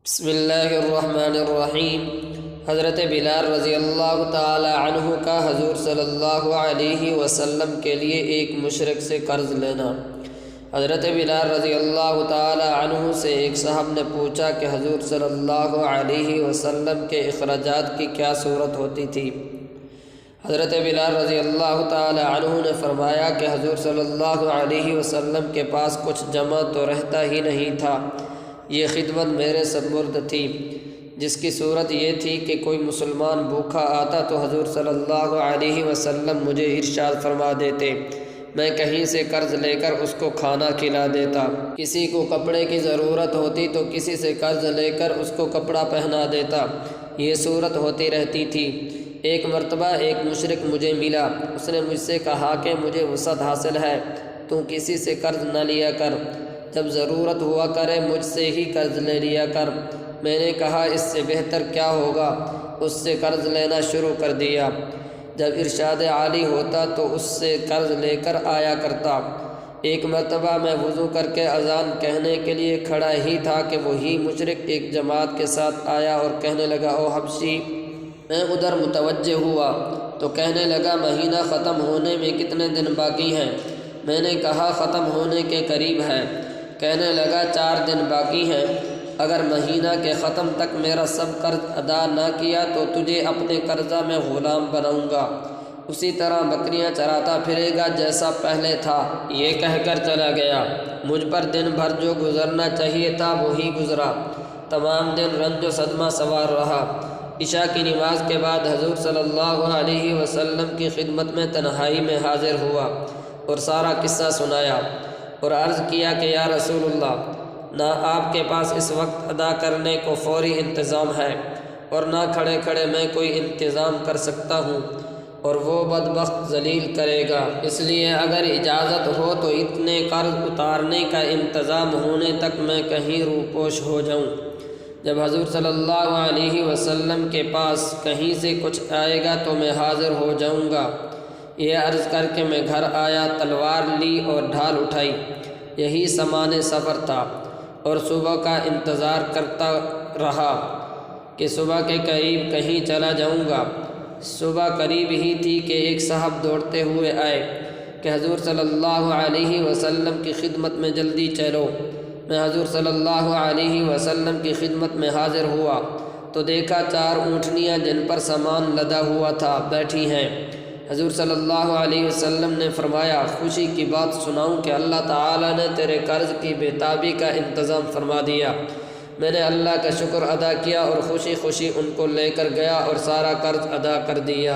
بسم اللہ الرحمن الرحیم۔ حضرت بلال رضی اللہ تعالی عنہ کا حضور صلی اللہ علیہ وسلم کے لیے ایک مشرک سے قرض لینا۔ حضرت بلال رضی اللہ تعالی عنہ سے ایک صاحب نے پوچھا کہ حضور صلی اللہ علیہ وسلم کے اخراجات کی کیا صورت ہوتی تھی؟ حضرت بلال رضی اللہ تعالی عنہ نے فرمایا کہ حضور صلی اللہ علیہ وسلم کے پاس کچھ جمع تو رہتا ہی نہیں تھا، یہ خدمت میرے سپرد تھی، جس کی صورت یہ تھی کہ کوئی مسلمان بھوکا آتا تو حضور صلی اللہ علیہ وسلم مجھے ارشاد فرما دیتے، میں کہیں سے قرض لے کر اس کو کھانا کھلا دیتا۔ کسی کو کپڑے کی ضرورت ہوتی تو کسی سے قرض لے کر اس کو کپڑا پہنا دیتا، یہ صورت ہوتی رہتی تھی۔ ایک مرتبہ ایک مشرک مجھے ملا، اس نے مجھ سے کہا کہ مجھے وسعت حاصل ہے، تو کسی سے قرض نہ لیا کر، جب ضرورت ہوا کرے مجھ سے ہی قرض لے لیا کر۔ میں نے کہا اس سے بہتر کیا ہوگا، اس سے قرض لینا شروع کر دیا۔ جب ارشاد عالی ہوتا تو اس سے قرض لے کر آیا کرتا۔ ایک مرتبہ میں وضو کر کے اذان کہنے کے لیے کھڑا ہی تھا کہ وہی مشرک ایک جماعت کے ساتھ آیا اور کہنے لگا، او حبشی! میں ادھر متوجہ ہوا تو کہنے لگا، مہینہ ختم ہونے میں کتنے دن باقی ہیں؟ میں نے کہا ختم ہونے کے قریب ہے۔ کہنے لگا 4 دن باقی ہیں، اگر مہینہ کے ختم تک میرا سب قرض ادا نہ کیا تو تجھے اپنے قرضہ میں غلام بناؤں گا، اسی طرح بکریاں چراتا پھرے گا جیسا پہلے تھا۔ یہ کہہ کر چلا گیا۔ مجھ پر دن بھر جو گزرنا چاہیے تھا وہی گزرا، تمام دن رنج و صدمہ سوار رہا۔ عشاء کی نماز کے بعد حضور صلی اللہ علیہ وسلم کی خدمت میں تنہائی میں حاضر ہوا اور سارا قصہ سنایا اور عرض کیا کہ یا رسول اللہ، نہ آپ کے پاس اس وقت ادا کرنے کو فوری انتظام ہے اور نہ کھڑے کھڑے میں کوئی انتظام کر سکتا ہوں، اور وہ بدبخت ذلیل کرے گا، اس لیے اگر اجازت ہو تو اتنے قرض اتارنے کا انتظام ہونے تک میں کہیں روپوش ہو جاؤں۔ جب حضور صلی اللہ علیہ وسلم کے پاس کہیں سے کچھ آئے گا تو میں حاضر ہو جاؤں گا۔ یہ عرض کر کے میں گھر آیا، تلوار لی اور ڈھال اٹھائی۔ یہی سامان سفر تھا اور صبح کا انتظار کرتا رہا کہ صبح کے قریب کہیں چلا جاؤں گا۔ صبح قریب ہی تھی کہ ایک صاحب دوڑتے ہوئے آئے کہ حضور صلی اللہ علیہ وسلم کی خدمت میں جلدی چلو۔ میں حضور صلی اللہ علیہ وسلم کی خدمت میں حاضر ہوا تو دیکھا 4 اونٹنیاں جن پر سامان لدا ہوا تھا بیٹھی ہیں۔ حضور صلی اللہ علیہ وسلم نے فرمایا، خوشی کی بات سناؤں کہ اللہ تعالیٰ نے تیرے قرض کی بے تابی کا انتظام فرما دیا۔ میں نے اللہ کا شکر ادا کیا اور خوشی خوشی ان کو لے کر گیا اور سارا قرض ادا کر دیا۔